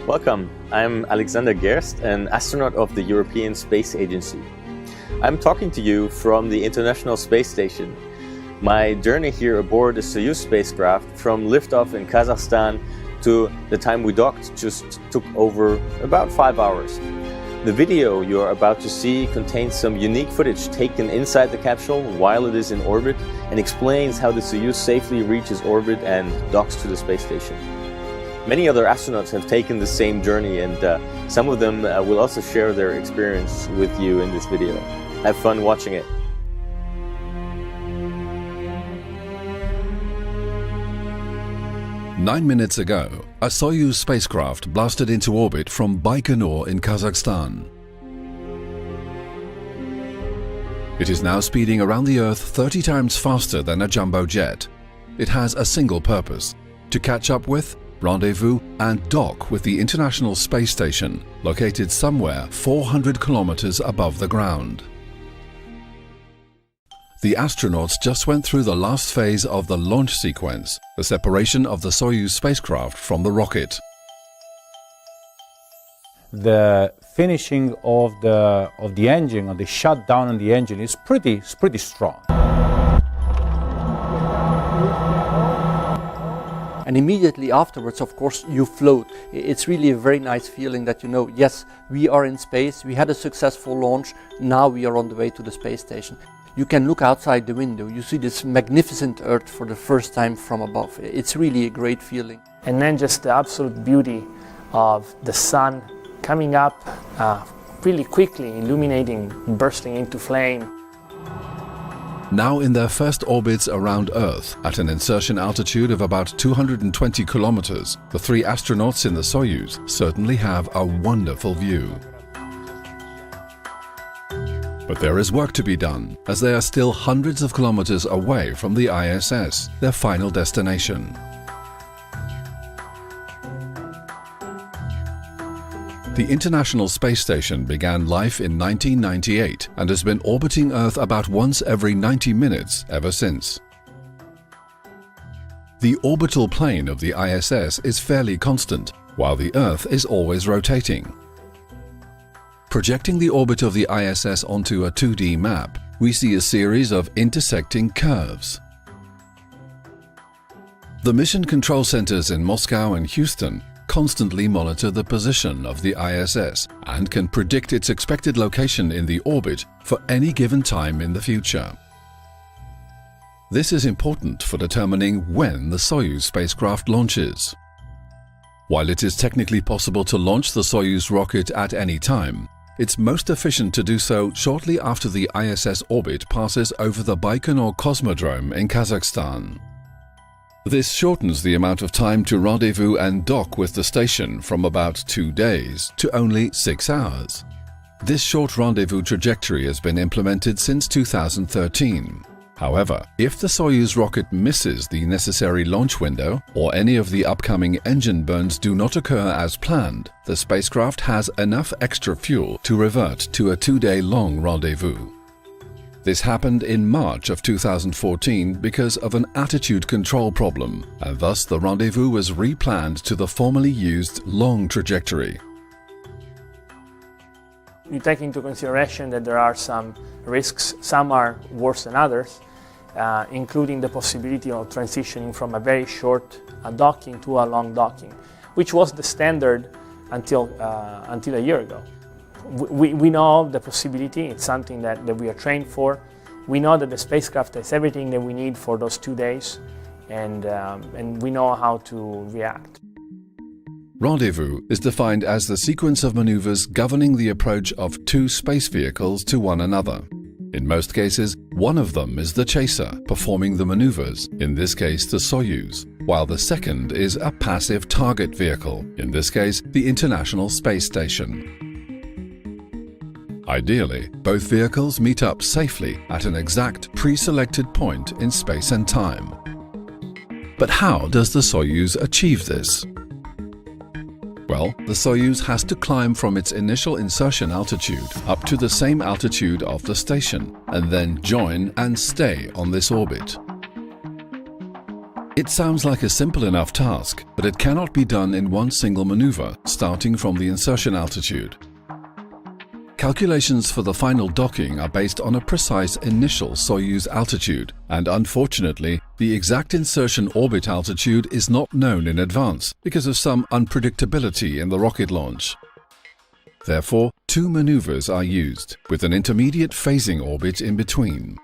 Welcome, I'm Alexander Gerst, an astronaut of the European Space Agency. I'm talking to you from the International Space Station. My journey here aboard the Soyuz spacecraft from liftoff in Kazakhstan to the time we docked just took over about 5 hours. The video you're about to see contains some unique footage taken inside the capsule while it is in orbit and explains how the Soyuz safely reaches orbit and docks to the space station. Many other astronauts have taken the same journey, and some of them will also share their experience with you in this video. Have fun watching it. Nine minutes ago, a Soyuz spacecraft blasted into orbit from Baikonur in Kazakhstan. It is now speeding around the Earth 30 times faster than a jumbo jet. It has a single purpose: to catch up with, rendezvous and dock with the International Space Station, located somewhere 400 kilometers above the ground. The astronauts just went through the last phase of the launch sequence, the separation of the Soyuz spacecraft from the rocket. The finishing of the engine, or the shutdown on the engine, is pretty strong. And immediately afterwards, of course, you float. It's really a very nice feeling that you know, yes, we are in space, we had a successful launch, now we are on the way to the space station. You can look outside the window, you see this magnificent Earth for the first time from above. It's really a great feeling. And then just the absolute beauty of the sun coming up really quickly, illuminating, bursting into flame. Now in their first orbits around Earth, at an insertion altitude of about 220 kilometers, the three astronauts in the Soyuz certainly have a wonderful view. But there is work to be done, as they are still hundreds of kilometers away from the ISS, their final destination. The International Space Station began life in 1998 and has been orbiting Earth about once every 90 minutes ever since. The orbital plane of the ISS is fairly constant, while the Earth is always rotating. Projecting the orbit of the ISS onto a 2D map, we see a series of intersecting curves. The mission control centers in Moscow and Houston constantly monitor the position of the ISS and can predict its expected location in the orbit for any given time in the future. This is important for determining when the Soyuz spacecraft launches. While it is technically possible to launch the Soyuz rocket at any time, it's most efficient to do so shortly after the ISS orbit passes over the Baikonur Cosmodrome in Kazakhstan. This shortens the amount of time to rendezvous and dock with the station from about 2 days to only 6 hours. This short rendezvous trajectory has been implemented since 2013. However, if the Soyuz rocket misses the necessary launch window or any of the upcoming engine burns do not occur as planned, the spacecraft has enough extra fuel to revert to a 2-day-long rendezvous. This happened in March of 2014 because of an attitude control problem, and thus the rendezvous was replanned to the formerly used long trajectory. You take into consideration that there are some risks, some are worse than others, including the possibility of transitioning from a very short docking to a long docking, which was the standard until a year ago. We know the possibility, it's something that we are trained for. We know that the spacecraft has everything that we need for those 2 days, and we know how to react. Rendezvous is defined as the sequence of maneuvers governing the approach of two space vehicles to one another. In most cases, one of them is the chaser, performing the maneuvers, in this case the Soyuz, while the second is a passive target vehicle, in this case the International Space Station. Ideally, both vehicles meet up safely at an exact pre-selected point in space and time. But how does the Soyuz achieve this? Well, the Soyuz has to climb from its initial insertion altitude up to the same altitude of the station, and then join and stay on this orbit. It It sounds like a simple enough task, but it cannot be done in one single maneuver, starting from the insertion altitude. Calculations for the final docking are based on a precise initial Soyuz altitude, and unfortunately, the exact insertion orbit altitude is not known in advance because of some unpredictability in the rocket launch. Therefore, two maneuvers are used, with an intermediate phasing orbit in between.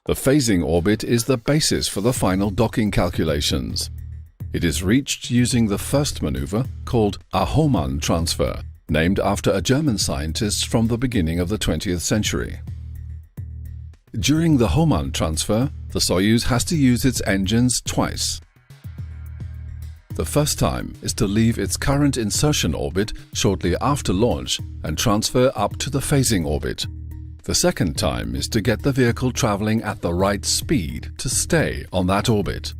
The phasing orbit is the basis for the final docking calculations. It is reached using the first maneuver, called a Hohmann transfer, named after a German scientist from the beginning of the 20th century. During the Hohmann transfer, the Soyuz has to use its engines twice. The first time is to leave its current insertion orbit shortly after launch and transfer up to the phasing orbit. The second time is to get the vehicle traveling at the right speed to stay on that orbit.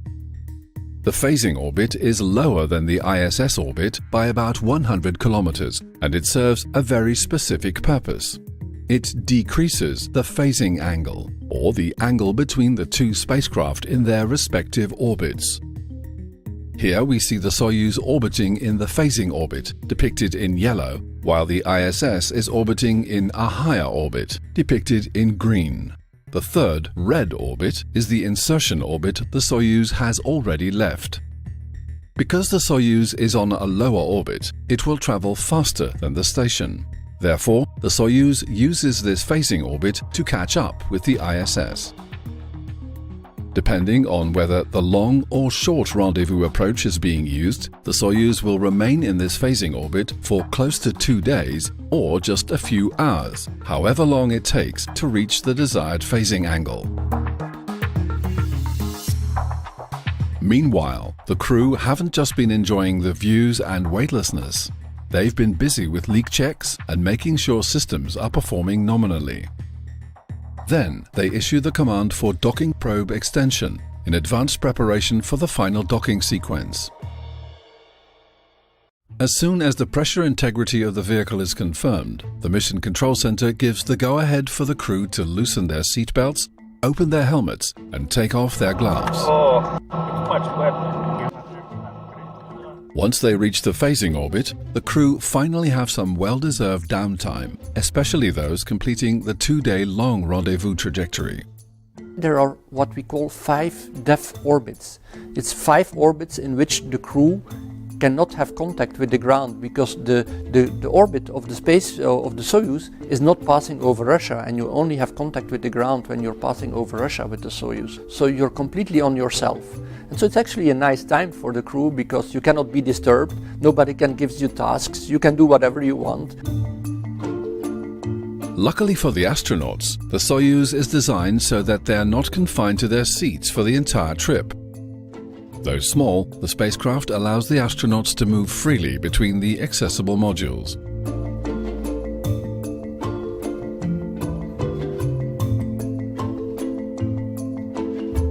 The phasing orbit is lower than the ISS orbit by about 100 kilometers, and it serves a very specific purpose. It decreases the phasing angle, or the angle between the two spacecraft in their respective orbits. Here we see the Soyuz orbiting in the phasing orbit, depicted in yellow, while the ISS is orbiting in a higher orbit, depicted in green. The third, red orbit, is the insertion orbit the Soyuz has already left. Because the Soyuz is on a lower orbit, it will travel faster than the station. Therefore, the Soyuz uses this phasing orbit to catch up with the ISS. Depending on whether the long or short rendezvous approach is being used, the Soyuz will remain in this phasing orbit for close to 2 days or just a few hours, however long it takes to reach the desired phasing angle. Meanwhile, the crew haven't just been enjoying the views and weightlessness. They've been busy with leak checks and making sure systems are performing nominally. Then, they issue the command for docking probe extension in advanced preparation for the final docking sequence. As soon as the pressure integrity of the vehicle is confirmed, the Mission Control Center gives the go-ahead for the crew to loosen their seatbelts, open their helmets, and take off their gloves. Oh, it's much better. Once they reach the phasing orbit, the crew finally have some well-deserved downtime, especially those completing the 2-day-long rendezvous trajectory. There are what we call 5 DEF orbits. It's 5 orbits in which the crew cannot have contact with the ground because the orbit of the space of the Soyuz is not passing over Russia, and you only have contact with the ground when you're passing over Russia with the Soyuz. So you're completely on yourself. And so it's actually a nice time for the crew because you cannot be disturbed, nobody can give you tasks, you can do whatever you want. Luckily for the astronauts, the Soyuz is designed so that they are not confined to their seats for the entire trip. Though small, the spacecraft allows the astronauts to move freely between the accessible modules.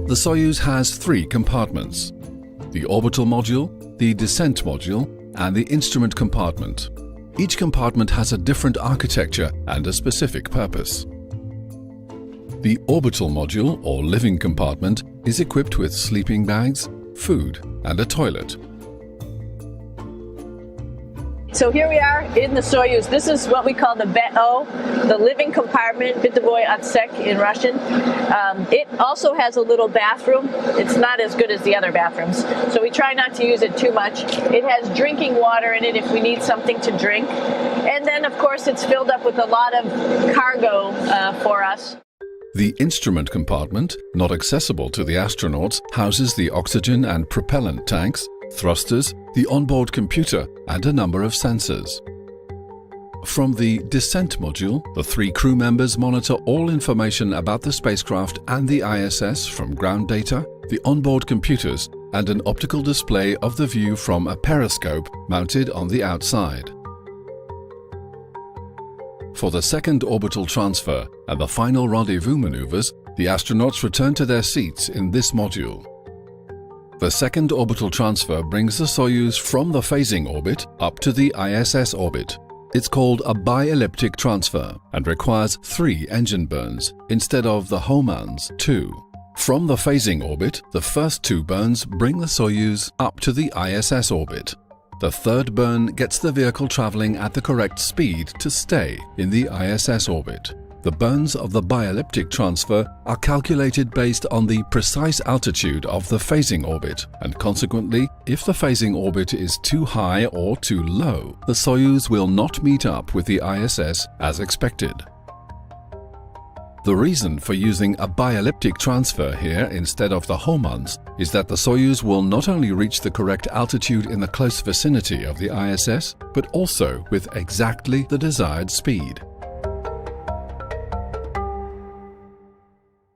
The Soyuz has 3 compartments: the orbital module, the descent module, and the instrument compartment. Each compartment has a different architecture and a specific purpose. The orbital module, or living compartment, is equipped with sleeping bags, food, and a toilet. So here we are in the Soyuz. This is what we call the BEO, the living compartment, Bitovoy Otsek in Russian. It also has a little bathroom. It's not as good as the other bathrooms, so we try not to use it too much. It has drinking water in it if we need something to drink. And then, of course, it's filled up with a lot of cargo for us. The instrument compartment, not accessible to the astronauts, houses the oxygen and propellant tanks, thrusters, the onboard computer, and a number of sensors. From the descent module, the 3 crew members monitor all information about the spacecraft and the ISS from ground data, the onboard computers, and an optical display of the view from a periscope mounted on the outside. For the second orbital transfer and the final rendezvous maneuvers, the astronauts return to their seats in this module. The second orbital transfer brings the Soyuz from the phasing orbit up to the ISS orbit. It's called a bi-elliptic transfer and requires 3 engine burns instead of the Hohmann's 2. From the phasing orbit, the first two burns bring the Soyuz up to the ISS orbit. The third burn gets the vehicle traveling at the correct speed to stay in the ISS orbit. The burns of the bi-elliptic transfer are calculated based on the precise altitude of the phasing orbit, and consequently, if the phasing orbit is too high or too low, the Soyuz will not meet up with the ISS as expected. The reason for using a bi-elliptic transfer here instead of the Homans is that the Soyuz will not only reach the correct altitude in the close vicinity of the ISS, but also with exactly the desired speed.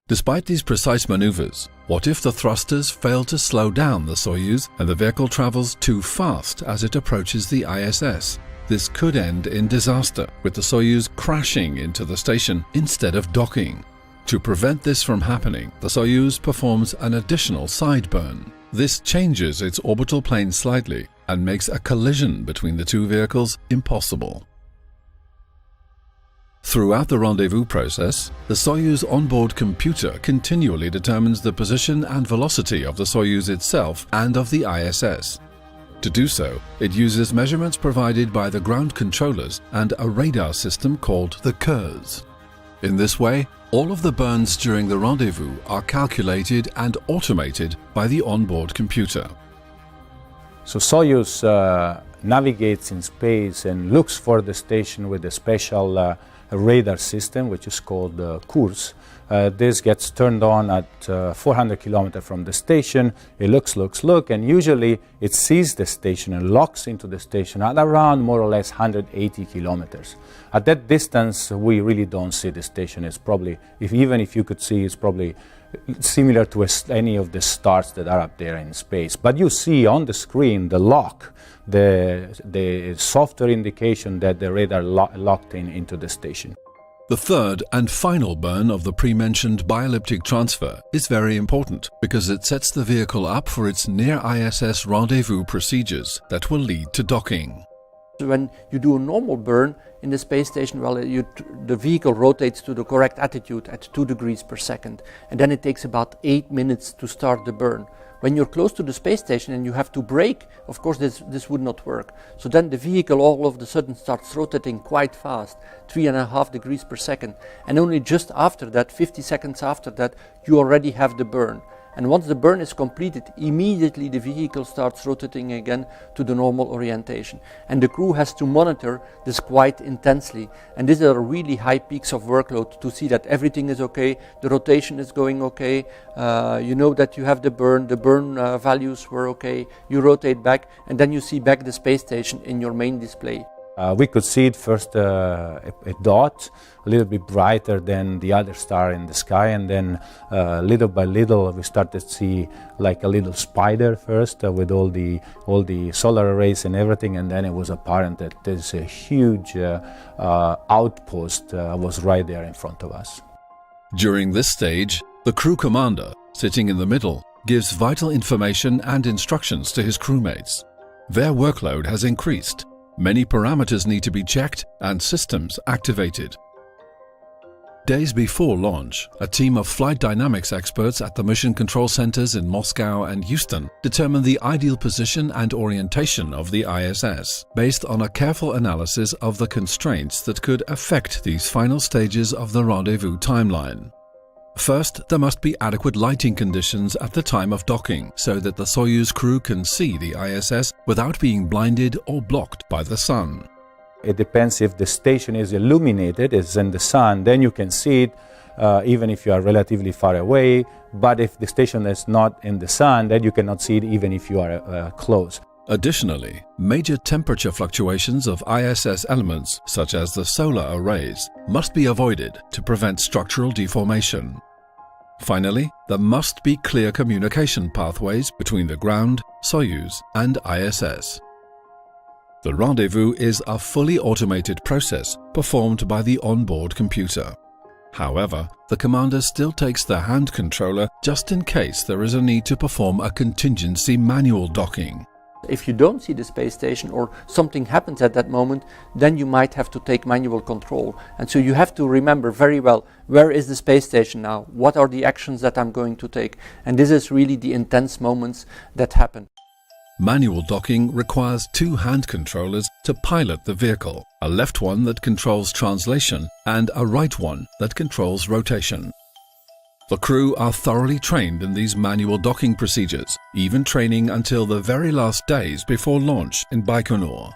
Despite these precise maneuvers, what if the thrusters fail to slow down the Soyuz and the vehicle travels too fast as it approaches the ISS? This could end in disaster, with the Soyuz crashing into the station instead of docking. To prevent this from happening, the Soyuz performs an additional side burn. This changes its orbital plane slightly and makes a collision between the two vehicles impossible. Throughout the rendezvous process, the Soyuz onboard computer continually determines the position and velocity of the Soyuz itself and of the ISS. To do so, it uses measurements provided by the ground controllers and a radar system called the KERS. In this way, all of the burns during the rendezvous are calculated and automated by the onboard computer. So Soyuz navigates in space and looks for the station with a special radar system, which is called KURS. This gets turned on at 400 kilometers from the station. It looks, and usually it sees the station and locks into the station at around more or less 180 kilometers. At that distance, we really don't see the station. It's probably, even if you could see, it's probably similar to any of the stars that are up there in space. But you see on the screen the lock, the software indication that the radar locked into the station. The third and final burn of the pre-mentioned bi-elliptic transfer is very important because it sets the vehicle up for its near-ISS rendezvous procedures that will lead to docking. When you do a normal burn in the space station, well, the vehicle rotates to the correct attitude at 2 degrees per second, and then it takes about 8 minutes to start the burn. When you're close to the space station and you have to brake, of course this would not work. So then the vehicle all of a sudden starts rotating quite fast, 3.5 degrees per second. And only just after that, 50 seconds after that, you already have the burn. And once the burn is completed, immediately the vehicle starts rotating again to the normal orientation. And the crew has to monitor this quite intensely. And these are really high peaks of workload to see that everything is okay, the rotation is going okay, you know that you have the burn values were okay, you rotate back, and then you see back the space station in your main display. We could see it first a dot, a little bit brighter than the other star in the sky, and then little by little we started to see like a little spider first with all the solar arrays and everything, and then it was apparent that there's a huge outpost was right there in front of us. During this stage, the crew commander, sitting in the middle, gives vital information and instructions to his crewmates. Their workload has increased. Many parameters need to be checked and systems activated. Days before launch, a team of flight dynamics experts at the mission control centers in Moscow and Houston determine the ideal position and orientation of the ISS, based on a careful analysis of the constraints that could affect these final stages of the rendezvous timeline. First, there must be adequate lighting conditions at the time of docking so that the Soyuz crew can see the ISS without being blinded or blocked by the sun. It depends if the station is illuminated, it's in the sun, then you can see it even if you are relatively far away. But if the station is not in the sun, then you cannot see it even if you are close. Additionally, major temperature fluctuations of ISS elements, such as the solar arrays, must be avoided to prevent structural deformation. Finally, there must be clear communication pathways between the ground, Soyuz, and ISS. The rendezvous is a fully automated process performed by the onboard computer. However, the commander still takes the hand controller just in case there is a need to perform a contingency manual docking. If you don't see the space station or something happens at that moment, then you might have to take manual control. And so you have to remember very well, where is the space station now? What are the actions that I'm going to take? And this is really the intense moments that happen. Manual docking requires two hand controllers to pilot the vehicle, a left one that controls translation and a right one that controls rotation. The crew are thoroughly trained in these manual docking procedures, even training until the very last days before launch in Baikonur.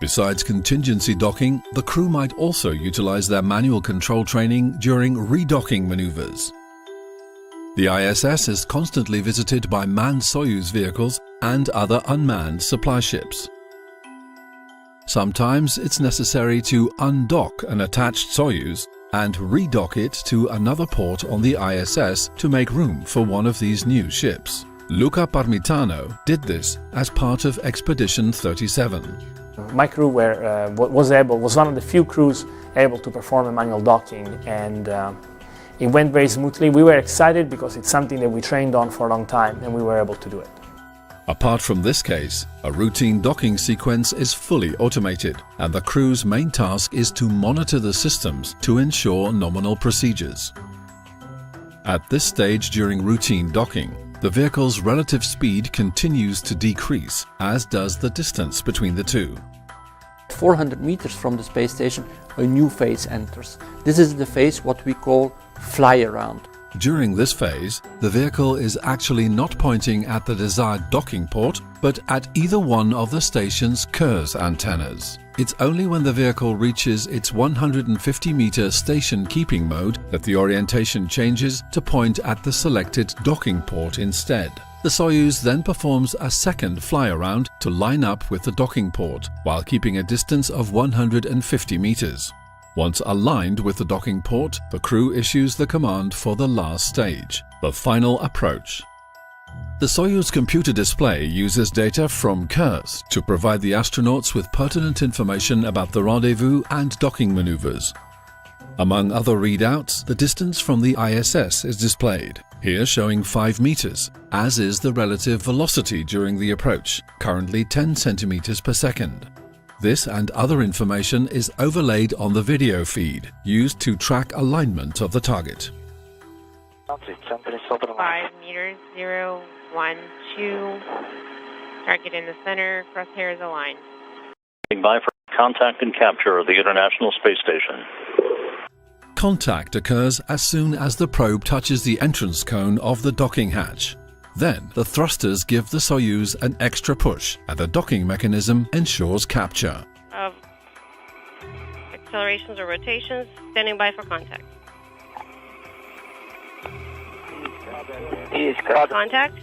Besides contingency docking, the crew might also utilize their manual control training during redocking maneuvers. The ISS is constantly visited by manned Soyuz vehicles and other unmanned supply ships. Sometimes it's necessary to undock an attached Soyuz and redock it to another port on the ISS to make room for one of these new ships. Luca Parmitano did this as part of Expedition 37. My crew was one of the few crews able to perform a manual docking, and it went very smoothly. We were excited because it's something that we trained on for a long time, and we were able to do it. Apart from this case, a routine docking sequence is fully automated, and the crew's main task is to monitor the systems to ensure nominal procedures. At this stage during routine docking, the vehicle's relative speed continues to decrease, as does the distance between the two. 400 meters from the space station, a new phase enters. This is the phase what we call fly around. During this phase, the vehicle is actually not pointing at the desired docking port, but at either one of the station's KERS antennas. It's only when the vehicle reaches its 150-meter station keeping mode that the orientation changes to point at the selected docking port instead. The Soyuz then performs a second fly-around to line up with the docking port, while keeping a distance of 150 meters. Once aligned with the docking port, the crew issues the command for the last stage, the final approach. The Soyuz computer display uses data from KERS to provide the astronauts with pertinent information about the rendezvous and docking maneuvers. Among other readouts, the distance from the ISS is displayed, here showing 5 meters, as is the relative velocity during the approach, currently 10 centimeters per second. This and other information is overlaid on the video feed, used to track alignment of the target. 5 meters, 0, 1, 2. Target in the center, crosshairs aligned. By for contact and capture of the International Space Station. Contact occurs as soon as the probe touches the entrance cone of the docking hatch. Then, the thrusters give the Soyuz an extra push, and the docking mechanism ensures capture. Accelerations or rotations, standing by for contact. Contact.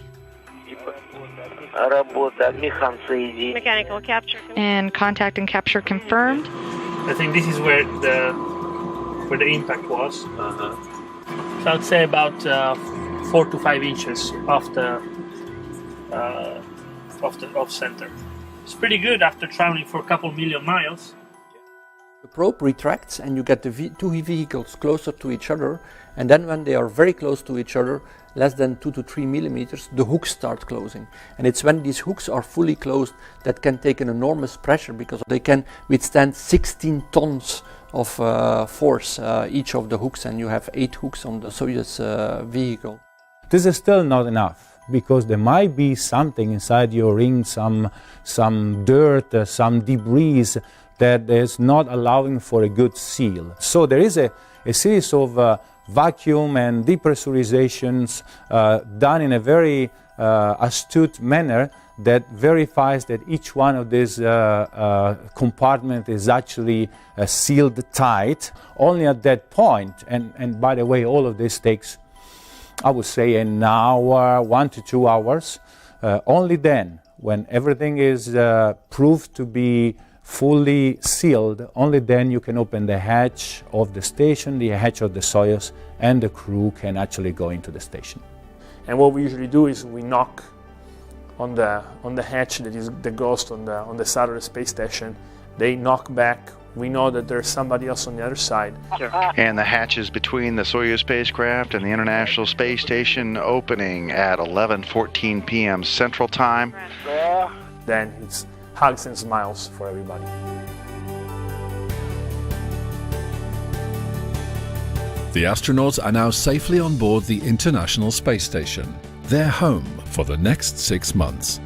Mechanical capture. And contact and capture confirmed. I think this is where the impact was. So I'd say about 4 to 5 inches off center. It's pretty good after traveling for a couple million miles. The probe retracts and you get the two vehicles closer to each other, and then when they are very close to each other, less than 2 to 3 millimeters, the hooks start closing. And it's when these hooks are fully closed that can take an enormous pressure, because they can withstand 16 tons of force, each of the hooks, and you have 8 hooks on the Soyuz vehicle. This is still not enough, because there might be something inside your ring, some dirt, some debris that is not allowing for a good seal. So there is a series of vacuum and depressurizations done in a very astute manner that verifies that each one of these compartments is actually sealed tight. Only at that point, and by the way, all of this takes, I would say, an hour, 1 to 2 hours. Only then, when everything is proved to be fully sealed, only then you can open the hatch of the station, the hatch of the Soyuz, and the crew can actually go into the station. And what we usually do is we knock on the hatch that goes on the side of the space station. They knock back we know that there's somebody else on the other side. And the hatches between the Soyuz spacecraft and the International Space Station opening at 11:14 p.m. Central Time. Then it's hugs and smiles for everybody. The astronauts are now safely on board the International Space Station, their home for the next 6 months.